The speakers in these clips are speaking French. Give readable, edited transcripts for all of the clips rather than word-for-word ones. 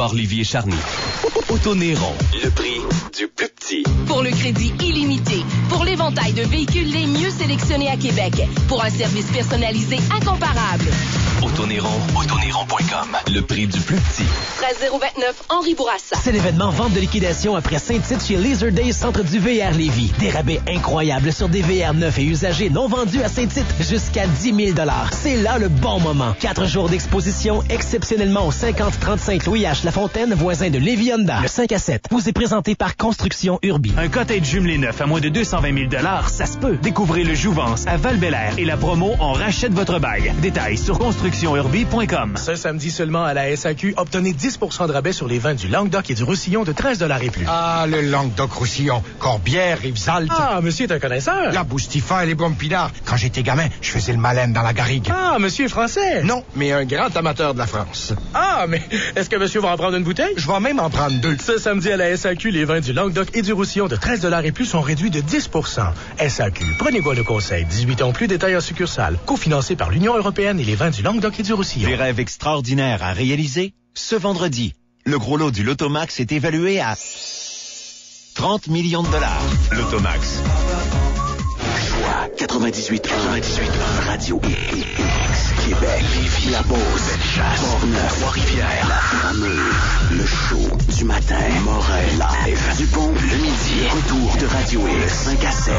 Port-Lévis-et-Charny. Auto-Néron, le prix du plus petit. Pour le crédit illimité, pour l'éventail de véhicules les mieux sélectionnés à Québec, pour un service personnalisé incomparable. Auto-Néron, autonéron.com, le prix du plus petit. 13029 Henri Bourassa. C'est l'événement vente de liquidation après Saint-Tite chez Laser Days Centre du VR Lévis. Des rabais incroyables sur des VR neufs et usagés non vendus à Saint-Tite jusqu'à 10 000 $. C'est là le bon moment. 4 jours d'exposition exceptionnellement au 5035 Louis H. Lafontaine, voisin de Lévis Honda. Le 5 à 7 vous est présenté par Construction Urbi. Un cottage jumelé neuf à moins de 220 000 $, ça se peut. Découvrez le Jouvence à Val-Bélair et la promo On rachète votre bail. Détails sur constructionurbi.com. Ce samedi seulement à la SAQ, obtenez 10 % de rabais sur les vins du Languedoc et du Roussillon de 13 $ et plus. Ah, le Languedoc-Roussillon. Corbière, Rivesaltes. Ah, monsieur est un connaisseur. La Boustifa et les Bons-Pinards. Quand j'étais gamin, je faisais le malin dans la garrigue. Ah, monsieur est français. Non, mais un grand amateur de la France. Ah, mais est-ce que monsieur va en prendre une bouteille? Je vais même en prendre 2. Ce samedi à la SAQ, les vins du Languedoc et du Roussillon de 13 $ et plus sont réduits de 10 %. SAQ, prenez quoi le conseil. 18 ans plus, détail en succursale. Cofinancé par l'Union européenne et les vins du Languedoc et du Roussillon. Des rêves extraordinaires à réaliser? Ce vendredi, le gros lot du Lotomax est évalué à 30 millions de $. Lotomax. Choix 98 Radio X, Québec, Lévis, La Beauce, Port-Neuf, Trois-Rivières, La Fameuse, le show du matin, Morel, live, du pont, le midi, retour de Radio X, 5 à 7,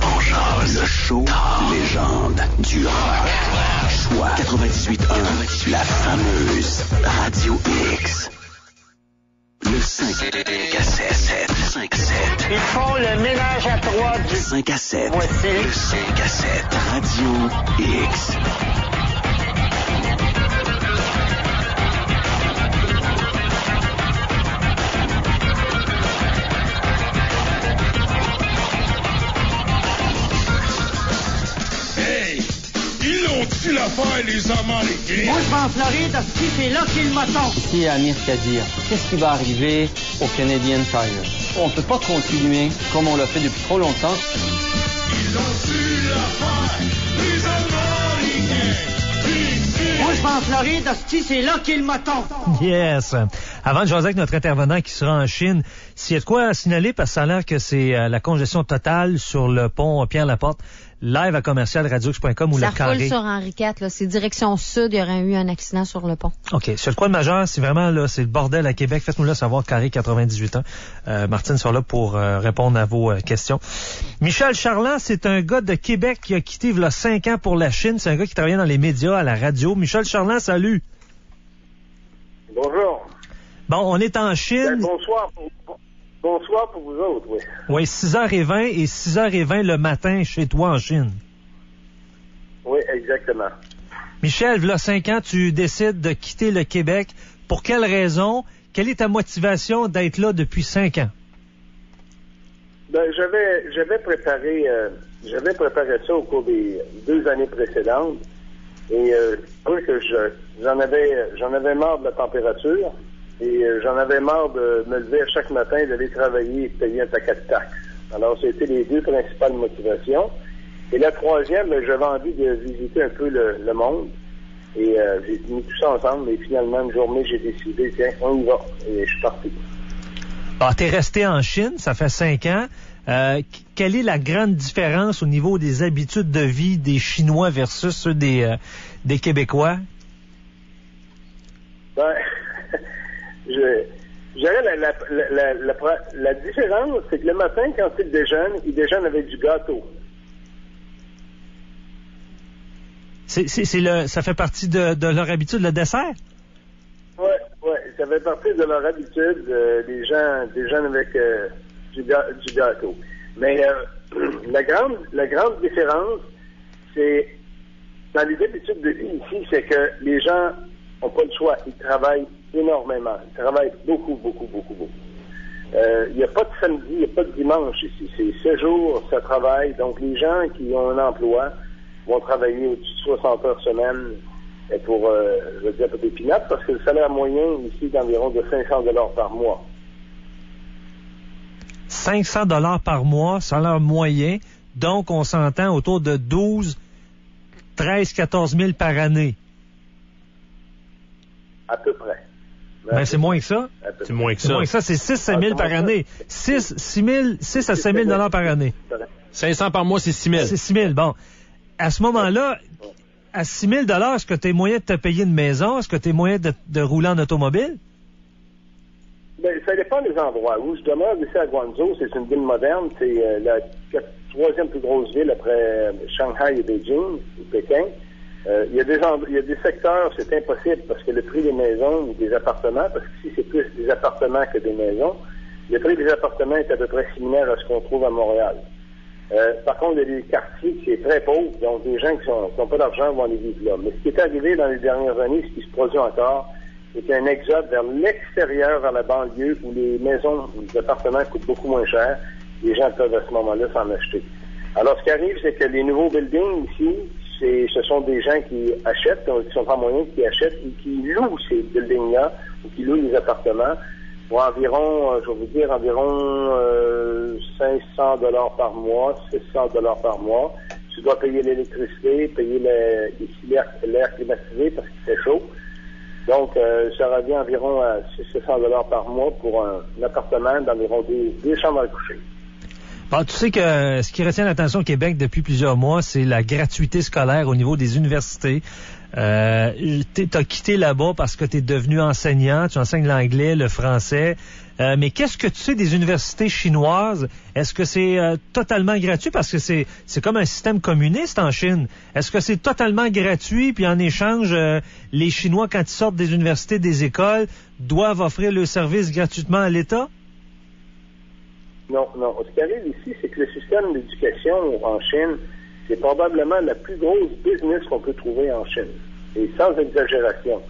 en jazz, le show, légende du rock. Choix 98.1, La Fameuse, Radio X. Le 5 à 7. 5 à 7. Ils font le ménage à trois du 5 à 7. Voici. Le 5 à 7. Radio X. Hey! Ils l'ont-tu l'affaire, les Américains? Moi, je vais en Floride, si c'est là qu'il m'attend. Ici Amir Kadir. Qu'est-ce qui va arriver au Canadian Tire? On ne peut pas continuer comme on l'a fait depuis trop longtemps. Ils l'ont-tu l'affaire, les Américains? Moi, je vais en Floride, si c'est là qu'il m'attend. Yes. Avant de jaser avec notre intervenant qui sera en Chine, s'il y a de quoi à signaler, parce que ça a l'air que c'est la congestion totale sur le pont Pierre-Laporte, live à commercial radiox.com ou le carré. Ça roule sur Henri IV, là. C'est direction sud, il y aurait eu un accident sur le pont. OK. Sur le coin de majeur, c'est vraiment là, c'est le bordel à Québec. Faites-nous là savoir, carré 98 ans. Martine sera là pour répondre à vos questions. Michel Charland, c'est un gars de Québec qui a quitté il y a 5 ans pour la Chine. C'est un gars qui travaillait dans les médias, à la radio. Michel Charland, salut. Bonjour. Bon, on est en Chine. Bonsoir pour vous autres, oui. Oui, 6h20 et 6h20 le matin chez toi en Chine. Oui, exactement. Michel, il y a 5 ans, tu décides de quitter le Québec. Pour quelle raison? Quelle est ta motivation d'être là depuis 5 ans? Ben, j'avais préparé ça au cours des 2 années précédentes. Et que j'en avais marre de la température. Et j'en avais marre de me lever chaque matin, d'aller travailler et de payer un paquet de taxes. Alors, c'était les 2 principales motivations. Et la troisième, j'avais envie de visiter un peu le monde. Et j'ai mis tout ça ensemble. Et finalement, une journée, j'ai décidé, tiens, on y va. Et je suis parti. Alors, t'es resté en Chine, ça fait 5 ans. Quelle est la grande différence au niveau des habitudes de vie des Chinois versus ceux des Québécois? Ben... La différence, c'est que le matin, quand ils déjeunent avec du gâteau. Ça fait partie de leur habitude, le dessert? Oui, ça fait partie de leur habitude. Les gens déjeunent avec du gâteau. Mais la grande différence, c'est dans les habitudes de vie ici, c'est que les gens n'ont pas le choix. Ils travaillent énormément. Ils travaillent beaucoup. Il n'y a pas de samedi, il n'y a pas de dimanche ici. C'est 7 jours, ça travaille. Donc, les gens qui ont un emploi vont travailler au-dessus de 60 heures semaine pour, je veux dire, pour des peanuts, parce que le salaire moyen ici est d'environ de 500 $ par mois. 500 $ par mois, salaire moyen. Donc, on s'entend autour de 12, 13, 14 000 par année. À peu près. Ben, c'est moins que ça. C'est moins que ça. C'est moins que ça, c'est 6 000 par année. 6 à 5 000 $ par année. 500 par mois, c'est 6 000. C'est 6 000, bon. À ce moment-là, à 6 000 $, est-ce que tu as moyen de te payer une maison? Est-ce que tu as moyen de rouler en automobile? Ben, ça dépend des endroits. Où je demeure ici à Guangzhou, c'est une ville moderne. C'est la troisième plus grosse ville après Shanghai et Beijing, ou Pékin. Il y a des secteurs, c'est impossible parce que le prix des maisons ou des appartements, parce que ici c'est plus des appartements que des maisons, le prix des appartements est à peu près similaire à ce qu'on trouve à Montréal. Par contre, il y a des quartiers qui sont très pauvres, donc des gens qui n'ont pas d'argent vont aller vivre là. Mais ce qui est arrivé dans les dernières années, ce qui se produit encore, c'est un exode vers l'extérieur, vers la banlieue, où les maisons ou les appartements coûtent beaucoup moins cher. Les gens peuvent à ce moment-là s'en acheter. Alors, ce qui arrive, c'est que les nouveaux buildings ici, ce sont des gens qui achètent, qui sont en moyen, qui achètent et qui louent ces buildings-là, ou qui louent les appartements, pour environ, je vais vous dire, environ 500 $ par mois, 600 $ par mois. Tu dois payer l'électricité, payer l'air climatisé parce qu'il fait chaud. Donc, ça revient environ à 600 $ par mois pour un appartement d'environ 2 chambres à coucher. Bon, tu sais que ce qui retient l'attention au Québec depuis plusieurs mois, c'est la gratuité scolaire au niveau des universités. T'as quitté là-bas parce que t'es devenu enseignant, tu enseignes l'anglais, le français. Mais qu'est-ce que tu sais des universités chinoises? Est-ce que c'est totalement gratuit? Parce que c'est comme un système communiste en Chine. Est-ce que c'est totalement gratuit, puis en échange, les Chinois, quand ils sortent des universités, des écoles, doivent offrir le service gratuitement à l'État? Non. Ce qui arrive ici, c'est que le système d'éducation en Chine, c'est probablement la plus grosse business qu'on peut trouver en Chine. Et sans exagération.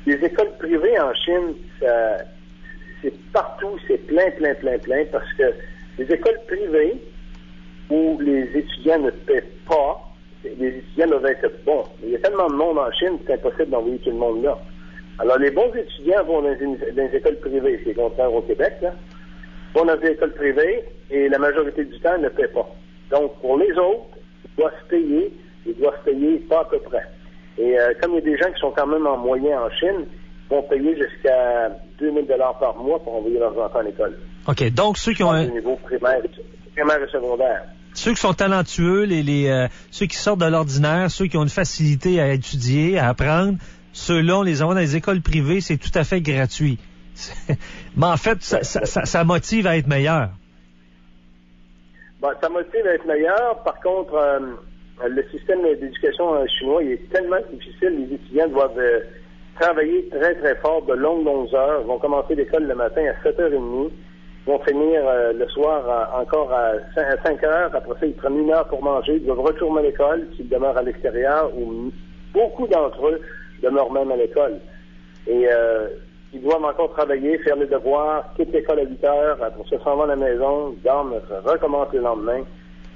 Les écoles privées en Chine, c'est partout, c'est plein, parce que les écoles privées où les étudiants ne paient pas, les étudiants doivent être bons. Il y a tellement de monde en Chine, c'est impossible d'envoyer tout le monde là. Alors, les bons étudiants vont dans les écoles privées, c'est le contraire au Québec, là. Vont dans des écoles privées et la majorité du temps ne paient pas. Donc, pour les autres, ils doivent payer pas à peu près. Et comme il y a des gens qui sont quand même en moyen en Chine, ils vont payer jusqu'à 2 000 $ par mois pour envoyer leurs enfants à l'école. OK, donc ceux qui ont un niveau primaire et secondaire. Ceux qui sont talentueux, ceux qui sortent de l'ordinaire, ceux qui ont une facilité à étudier, à apprendre, ceux-là, on les envoie dans les écoles privées, c'est tout à fait gratuit. Mais en fait, ça motive à être meilleur. Bon, ça motive à être meilleur. Par contre, le système d'éducation chinois il est tellement difficile. Les étudiants doivent travailler très, très fort de longues heures. Ils vont commencer l'école le matin à 7h30. Ils vont finir le soir encore à 5 heures. Après ça, ils prennent 1 heure pour manger. Ils doivent retourner à l'école s'ils demeurent à l'extérieur ou beaucoup d'entre eux demeurent même à l'école. Et ils doivent encore travailler, faire les devoirs, quitter l'école à 8 heures, après ça, s'en vont à la maison, dorment, recommencent le lendemain.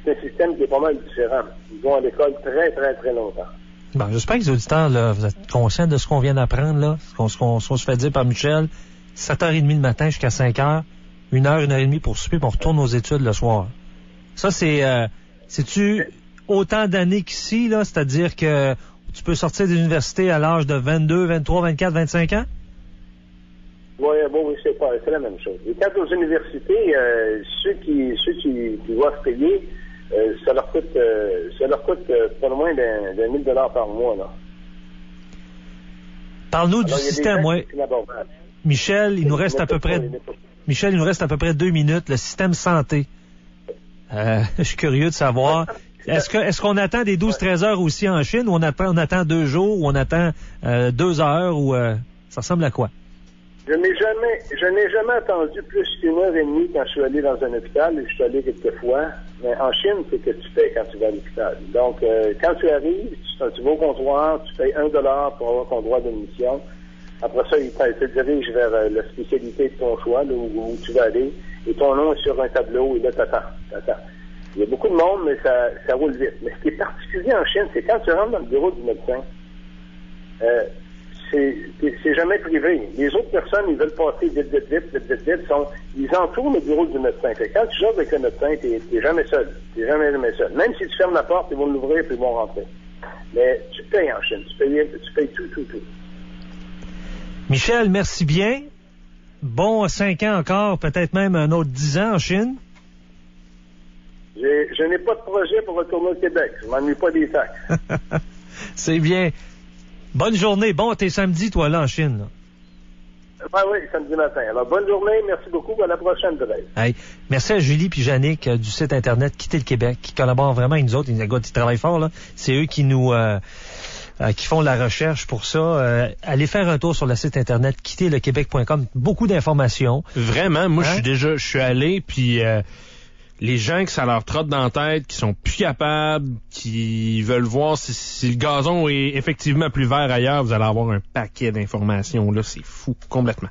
C'est un système qui est pas mal différent. Ils vont à l'école très, très, très longtemps. Bon, j'espère que les auditeurs, là, vous êtes conscients de ce qu'on vient d'apprendre, là, ce qu'on se fait dire par Michel. 7h30 le matin jusqu'à 5h, 1 heure, 1h30 pour souper, puis on retourne aux études le soir. Ça, c'est-tu autant d'années qu'ici, là, c'est-à-dire que tu peux sortir des universités à l'âge de 22, 23, 24, 25 ans? Oui, c'est la même chose. Et quant aux universités, ceux qui doivent payer, ça leur coûte pas loin d'un 1 000 $ par mois, là. Parle-nous du système, oui. Michel, il nous reste à peu près 2 minutes. Le système santé. Je suis curieux de savoir. Est-ce qu'on attend des 12-13 heures aussi en Chine, ou on attend 2 jours, ou on attend 2 heures, ou ça ressemble à quoi? Je n'ai jamais attendu plus qu'1h30 quand je suis allé dans un hôpital, et je suis allé quelques fois. Mais en Chine, c'est que tu paies quand tu vas à l'hôpital. Donc, quand tu arrives, tu vas au comptoir, tu payes 1 $ pour avoir ton droit d'admission. Après ça, il te dirige vers la spécialité de ton choix, là, où tu vas aller, et ton nom est sur un tableau, et là, t'attends. Il y a beaucoup de monde, mais ça roule vite. Mais ce qui est particulier en Chine, c'est quand tu rentres dans le bureau du médecin, c'est jamais privé. Les autres personnes, ils veulent passer vite, ils entourent le bureau du médecin. Fait que quand tu joues avec le médecin, t'es jamais seul. T'es jamais seul. Même si tu fermes la porte, ils vont l'ouvrir puis ils vont rentrer. Mais tu payes en Chine. Tu payes tout. Michel, merci bien. Bon 5 ans encore, peut-être même un autre 10 ans en Chine. Je n'ai pas de projet pour retourner au Québec. Je m'ennuie pas des taxes. C'est bien. Bonne journée. Bon, t'es samedi, toi, là, en Chine. Là. Oui, samedi matin. Alors, bonne journée. Merci beaucoup. À la prochaine, Dre. Hey, merci à Julie puis Yannick du site Internet Quitter le Québec, qui collaborent vraiment avec nous autres. Ils travaillent fort, là. C'est eux qui nous... qui font la recherche pour ça. Allez faire un tour sur le site Internet quitterlequebec.com. Beaucoup d'informations. Vraiment, moi, je suis allé, puis... les gens que ça leur trotte dans la tête, qui sont plus capables, qui veulent voir si le gazon est effectivement plus vert ailleurs, vous allez avoir un paquet d'informations. Là, c'est fou, complètement.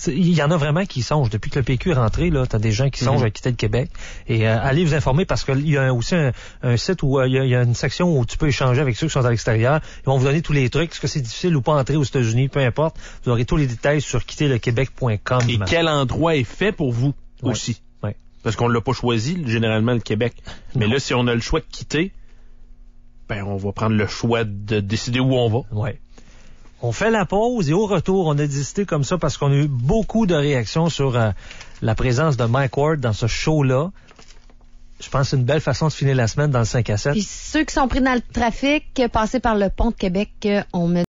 Il y en a vraiment qui songent. Depuis que le PQ est rentré, là, t'as des gens qui songent à quitter le Québec. Et allez vous informer parce qu'il y a aussi un site où il y a une section où tu peux échanger avec ceux qui sont à l'extérieur. Ils vont vous donner tous les trucs. Est-ce que c'est difficile ou pas entrer aux États-Unis? Peu importe. Vous aurez tous les détails sur quitterlequebec.com. Et quel endroit est fait pour vous aussi? Parce qu'on l'a pas choisi, généralement, le Québec. Mais là, si on a le choix de quitter, ben, on va prendre le choix de décider où on va. Ouais. On fait la pause et au retour, on a décidé comme ça parce qu'on a eu beaucoup de réactions sur la présence de Mike Ward dans ce show-là. Je pense que c'est une belle façon de finir la semaine dans le 5 à 7. Puis ceux qui sont pris dans le trafic, passez par le pont de Québec, on met